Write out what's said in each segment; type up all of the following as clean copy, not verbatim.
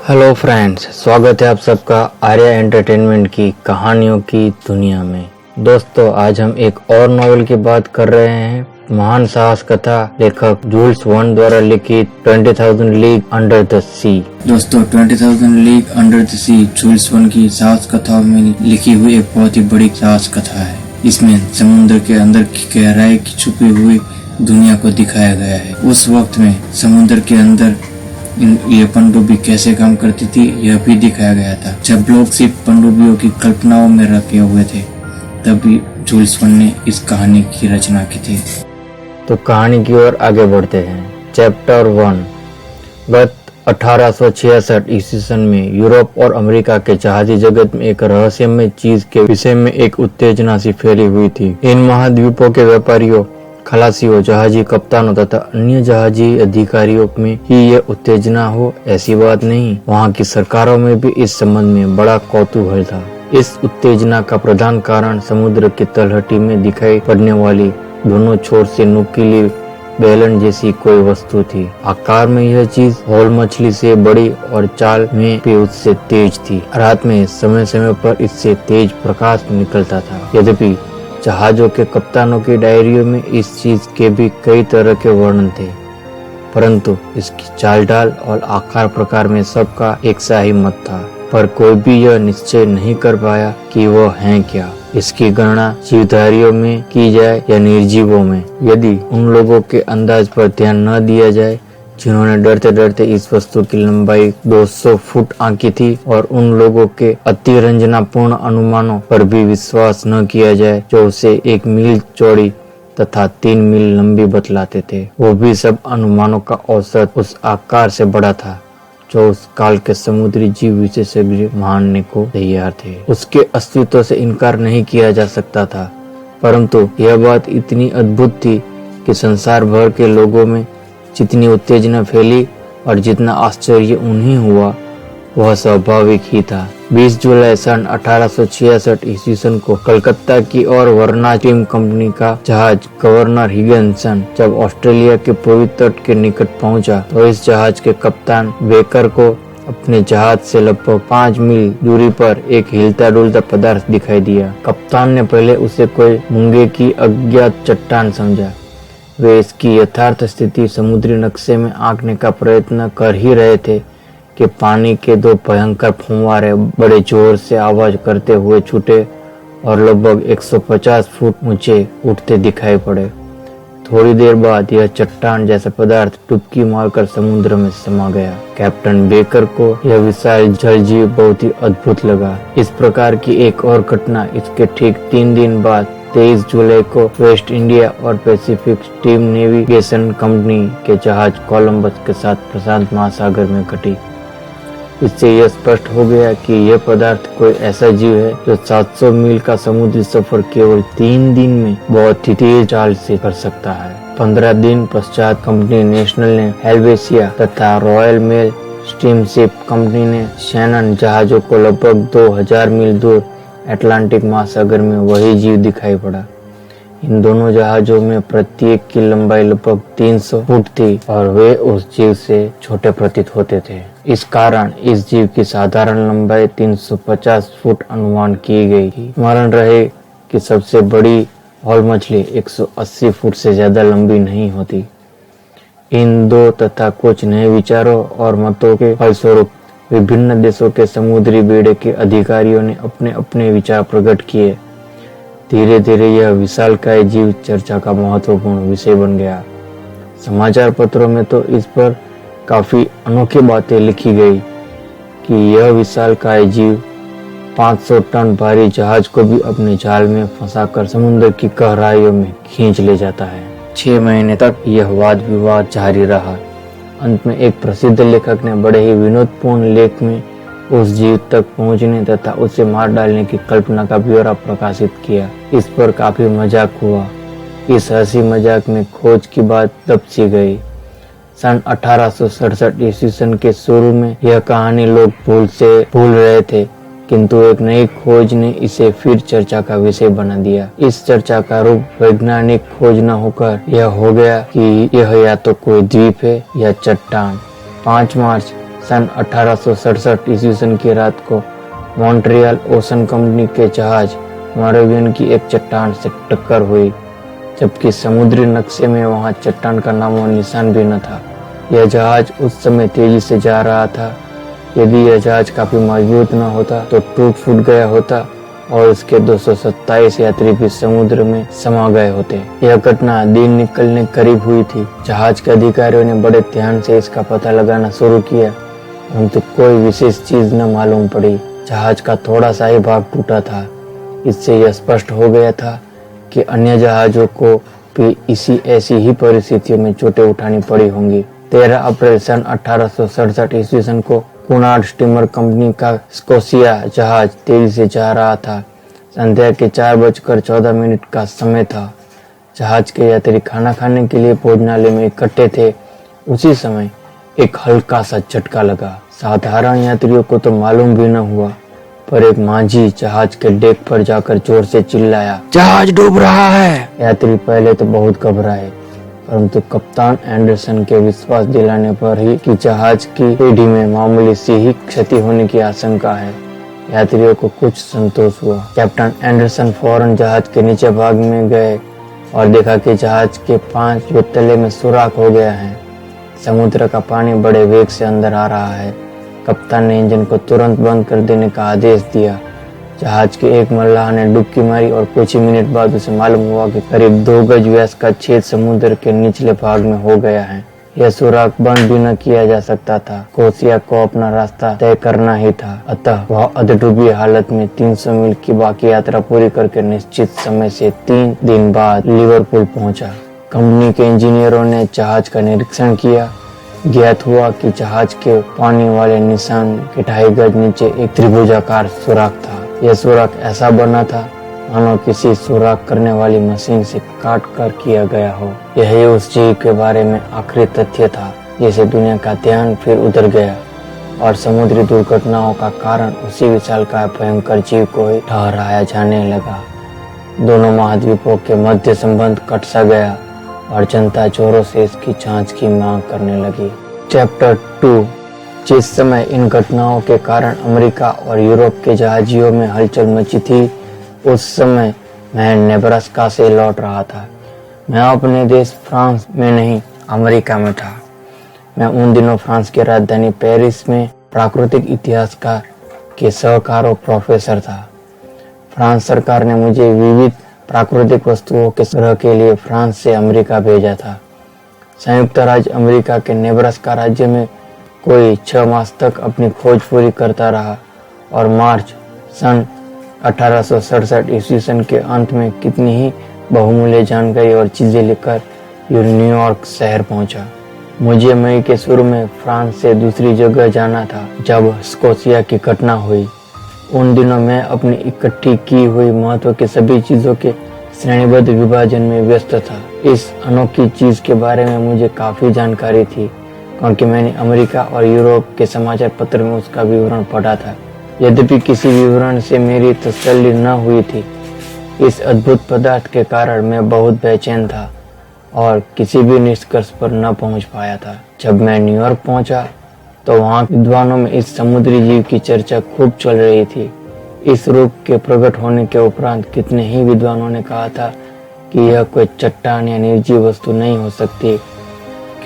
Hello friends, स्वागत है आप सबका आर्या एंटरटेनमेंट की कहानियों की दुनिया में। दोस्तों, आज हम एक और नॉवेल की बात कर रहे हैं। महान साहस कथा लेखक जूल्स वर्न द्वारा लिखित 20,000 लीग अंडर द सी। दोस्तों, 20,000 league under the sea Jules Verne की साहस कथाओं में लिखी हुई एक बहुत ही बड़ी साहस कथा है। इसमें समुद्र के अंदर की गहराई की छुपी हुई दुनिया को दिखाया गया है। उस वक्त में समुद्र के अंदर ये पनडुब्बी कैसे काम करती थी यह भी दिखाया गया था। जब लोग सिर्फ पनडुब्बियों की कल्पनाओं में रखे हुए थे, तभी जूल्स वर्न ने इस कहानी की रचना की थी। तो कहानी की ओर आगे बढ़ते हैं। चैप्टर 1। गत 1866 ईस्वी सन में यूरोप और अमेरिका के जहाजी जगत में एक रहस्यमय चीज के विषय में एक उत्तेजना सी फैली हुई थी। इन महाद्वीपों के व्यापारियों, खलासियों, जहाजी कप्तानों तथा अन्य जहाजी अधिकारियों में ही यह उत्तेजना हो, ऐसी बात नहीं। वहाँ की सरकारों में भी इस संबंध में बड़ा कौतूहल था। इस उत्तेजना का प्रधान कारण समुद्र की तलहटी में दिखाई पड़ने वाली दोनों छोर से नुकीली बेलन जैसी कोई वस्तु थी। आकार में यह चीज हॉल मछली से बड़ी और चाल में भी उससे तेज थी। रात में समय समय पर इससे तेज प्रकाश निकलता था। यद्यपि जहाजों के कप्तानों की डायरियों में इस चीज के भी कई तरह के वर्णन थे, परंतु इसकी चाल ढाल और आकार प्रकार में सबका एक सा ही मत था। पर कोई भी यह निश्चय नहीं कर पाया कि वह है क्या। इसकी गणना जीवधारियों में की जाए या निर्जीवों में। यदि उन लोगों के अंदाज पर ध्यान न दिया जाए जिन्होंने डरते डरते इस वस्तु की लंबाई 200 फुट आंकी थी, और उन लोगों के अतिरंजनापूर्ण अनुमानों पर भी विश्वास न किया जाए जो उसे 1 मील चौड़ी तथा 3 मील लंबी बतलाते थे, वो भी सब अनुमानों का औसत उस आकार से बड़ा था जो उस काल के समुद्री जीव विशेषज्ञ मानने को तैयार थे। उसके अस्तित्व से इनकार नहीं किया जा सकता था, परंतु यह बात इतनी अद्भुत थी कि संसार भर के लोगों में जितनी उत्तेजना फैली और जितना आश्चर्य उन्हें हुआ, वह स्वाभाविक ही था। 20 जुलाई सन 1866 ईस्वी सन को कलकत्ता की ओर वर्ना स्टीम कंपनी का जहाज गवर्नर हिगिंसन जब ऑस्ट्रेलिया के पूर्वी तट के निकट पहुंचा, तो इस जहाज के कप्तान बेकर को अपने जहाज से लगभग 5 मील दूरी पर एक हिलता डुलता पदार्थ दिखाई दिया। कप्तान ने पहले उसे कोई मूंगे की अज्ञात चट्टान समझा। वे इसकी यथार्थ स्थिति समुद्री नक्शे में आंकने का प्रयत्न कर ही रहे थे कि पानी के 2 भयंकर फुव्वारे बड़े जोर से आवाज करते हुए छूटे और लगभग 150 फुट ऊंचे उठते दिखाई पड़े। थोड़ी देर बाद यह चट्टान जैसा पदार्थ डुबकी मारकर समुद्र में समा गया। कैप्टन बेकर को यह विशाल जलजीव बहुत ही अद्भुत लगा। इस प्रकार की एक और घटना इसके ठीक 3 दिन बाद 23 जुलाई को वेस्ट इंडिया और पैसिफिक स्टीम नेविगेशन कंपनी के जहाज कोलंबस के साथ प्रशांत महासागर में घटी। इससे यह स्पष्ट हो गया कि यह पदार्थ कोई ऐसा जीव है जो 700 मील का समुद्री सफर केवल 3 दिन में बहुत ही तेज चाल से कर सकता है। 15 दिन पश्चात कंपनी नेशनल ने हेल्वेसिया तथा रॉयल मेल स्टीमशिप कंपनी ने शैनन जहाजों को लगभग 2000 मील दूर अटलांटिक महासागर में वही जीव दिखाई पड़ा। इन दोनों जहाजों में प्रत्येक की लंबाई लगभग 300 फुट थी और वे उस जीव से छोटे प्रतीत होते थे। इस कारण इस जीव की साधारण लंबाई 350 फुट अनुमान की गई थी। स्मरण रहे कि सबसे बड़ी हॉल मछली 180 फुट से ज्यादा लंबी नहीं होती। इन 2 तथा कुछ नए विचारों और मतों के फलस्वरूप विभिन्न देशों के समुद्री बेड़े के अधिकारियों ने अपने अपने विचार प्रकट किए। धीरे धीरे यह विशालकाय जीव चर्चा का महत्वपूर्ण विषय बन गया। समाचार पत्रों में तो इस पर काफी अनोखी बातें लिखी गई कि यह विशालकाय जीव 500 टन भारी जहाज को भी अपने जाल में फंसाकर समुद्र की गहराइयों में खींच ले जाता है। 6 महीने तक यह वाद विवाद जारी रहा। अंत में एक प्रसिद्ध लेखक ने बड़े ही विनोदपूर्ण लेख में उस जीव तक पहुंचने तथा उसे मार डालने की कल्पना का ब्यौरा प्रकाशित किया। इस पर काफी मजाक हुआ। इस हंसी मजाक में खोज की बात दब सी गई। सन 1867 ईस्वी सन के शुरू में यह कहानी लोग भूल रहे थे, किंतु एक नई खोज ने इसे फिर चर्चा का विषय बना दिया। इस चर्चा का रूप वैज्ञानिक खोज न होकर यह हो गया कि यह या तो कोई द्वीप है या चट्टान। 5 मार्च सन 1867 ईस्वी की रात को मॉन्ट्रियल ओशन कंपनी के जहाज मोरेवियन की एक चट्टान से टक्कर हुई, जबकि समुद्री नक्शे में वहां चट्टान का नामो निशान भी न था। यह जहाज उस समय तेजी से जा रहा था। यदि यह जहाज काफी मजबूत न होता तो टूट फूट गया होता और उसके 227 यात्री भी समुद्र में समा गए होते। यह घटना दिन निकलने करीब हुई थी। जहाज के अधिकारियों ने बड़े ध्यान से इसका पता लगाना शुरू किया, परंतु कोई विशेष चीज न मालूम पड़ी। जहाज का थोड़ा सा ही भाग टूटा था। इससे यह स्पष्ट हो गया था कि अन्य जहाजों को भी ऐसी ही परिस्थितियों में चोटें उठानी पड़ी होंगी। 13 अप्रैल सन 1867 ईस्वी को कुनार्ड स्टीमर कंपनी का स्कोशिया जहाज तेजी से जा रहा था। संध्या के 4:14 का समय था। जहाज के यात्री खाना खाने के लिए भोजनालय में इकट्ठे थे। उसी समय एक हल्का सा झटका लगा। साधारण यात्रियों को तो मालूम भी न हुआ, पर एक माझी जहाज के डेक पर जाकर जोर से चिल्लाया, जहाज डूब रहा है। यात्री पहले तो बहुत घबराए, परंतु कप्तान एंडरसन के विश्वास दिलाने पर ही कि जहाज की पेटी में मामूली सी ही क्षति होने की आशंका है, यात्रियों को कुछ संतोष हुआ। कैप्टन एंडरसन फौरन जहाज के नीचे भाग में गए और देखा कि जहाज के 5 तले में सुराख हो गया है। समुद्र का पानी बड़े वेग से अंदर आ रहा है। कप्तान ने इंजन को तुरंत बंद कर देने का आदेश दिया। जहाज के एक मल्लाह ने डुबकी मारी और कुछ ही मिनट बाद उसे मालूम हुआ कि करीब 2 गज व्यास का छेद समुद्र के निचले भाग में हो गया है। यह सुराख बंद भी न किया जा सकता था। स्कोशिया को अपना रास्ता तय करना ही था, अतः वह अधडूबी हालत में 300 मील की बाकी यात्रा पूरी करके निश्चित समय से 3 दिन बाद लिवरपूल पहुंचा। कंपनी के इंजीनियरों ने जहाज का निरीक्षण किया। ज्ञात हुआ कि जहाज के पानी वाले निशान के 2.5 गज नीचे एक त्रिभुजाकार सुराख था। यह सुराख ऐसा बना था मानो किसी सुराख करने वाली मशीन से काट कर किया गया हो। यही उस जीव के बारे में आखिरी तथ्य था जिसे दुनिया का ध्यान फिर उधर गया और समुद्री दुर्घटनाओं का कारण उसी विशालकाय भयंकर जीव को ही ठहराया जाने लगा। दोनों महाद्वीपों के मध्य संबंध कट सा गया और जनता जोरों से इसकी जांच की मांग करने लगी। चैप्टर 2। जिस समय इन घटनाओं के कारण अमेरिका और यूरोप के जहाजियों में हलचल मची थी, उस समय मैं नेब्रास्का से लौट रहा था। मैं अपने देश फ्रांस में नहीं, अमेरिका में था। मैं उन दिनों फ्रांस की राजधानी पेरिस में प्राकृतिक इतिहास का के सहकारों प्रोफेसर था। फ्रांस सरकार ने मुझे विविध प्राकृतिक वस्तुओं के संग्रह के लिए फ्रांस से अमेरिका भेजा था। संयुक्त राज्य अमेरिका के नेब्रास्का राज्य में कोई 6 मास तक अपनी खोज पूरी करता रहा और मार्च सन 1867 ईस्वी के अंत में कितनी ही बहुमूल्य जानकारी और चीजें लेकर न्यूयॉर्क शहर पहुंचा। मुझे मई के शुरू में फ्रांस से दूसरी जगह जाना था जब स्कोशिया की घटना हुई। उन दिनों मैं अपनी इकट्ठी की हुई महत्व के सभी चीजों के श्रेणीबद्ध विभाजन में व्यस्त था। इस अनोखी चीज के बारे में मुझे काफी जानकारी थी क्योंकि मैंने अमेरिका और यूरोप के समाचार पत्र में उसका विवरण पढ़ा था। यद्यपि किसी विवरण से मेरी तसल्ली न हुई थी। इस अद्भुत पदार्थ के कारण मैं बहुत बेचैन था और किसी भी निष्कर्ष पर न पहुंच पाया था। जब मैं न्यूयॉर्क पहुंचा तो वहां विद्वानों में इस समुद्री जीव की चर्चा खूब चल रही थी। इस रूप के प्रकट होने के उपरांत कितने ही विद्वानों ने कहा था कि यह कोई चट्टान या निर्जीव वस्तु नहीं हो सकती,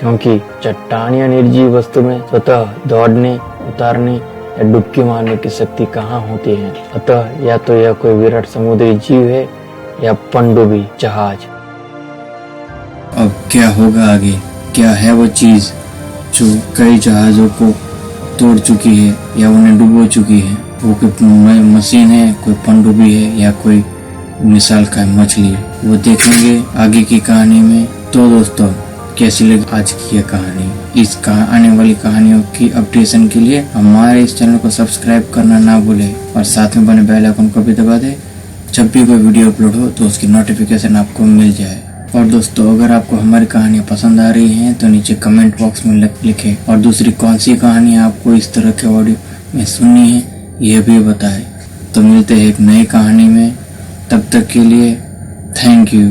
क्योंकि चट्टान या निर्जीव वस्तु में स्वतः दौड़ने, उतारने या डुबकी मारने की शक्ति कहाँ होती है। अतः या तो यह कोई विराट समुद्री जीव है या पनडुब्बी जहाज। अब क्या होगा आगे? क्या है वो चीज जो कई जहाजों को तोड़ चुकी है या उन्हें डुबो चुकी है? वो कोई मशीन है, कोई पनडुब्बी है या कोई मिसाल का मछली है? वो देखेंगे आगे की कहानी में। तो दोस्तों, कैसी लगी आज की यह कहानी? इस आने वाली कहानियों की अपडेशन के लिए हमारे इस चैनल को सब्सक्राइब करना ना भूलें और साथ में बने बेल आइकन को भी दबा दें। जब भी कोई वीडियो अपलोड हो तो उसकी नोटिफिकेशन आपको मिल जाए। और दोस्तों, अगर आपको हमारी कहानियाँ पसंद आ रही हैं तो नीचे कमेंट बॉक्स में लिखें और दूसरी कौन सी कहानी आपको इस तरह के ऑडियो में सुननी है यह भी बताएं। तो मिलते हैं एक नई कहानी में, तब तक के लिए थैंक यू।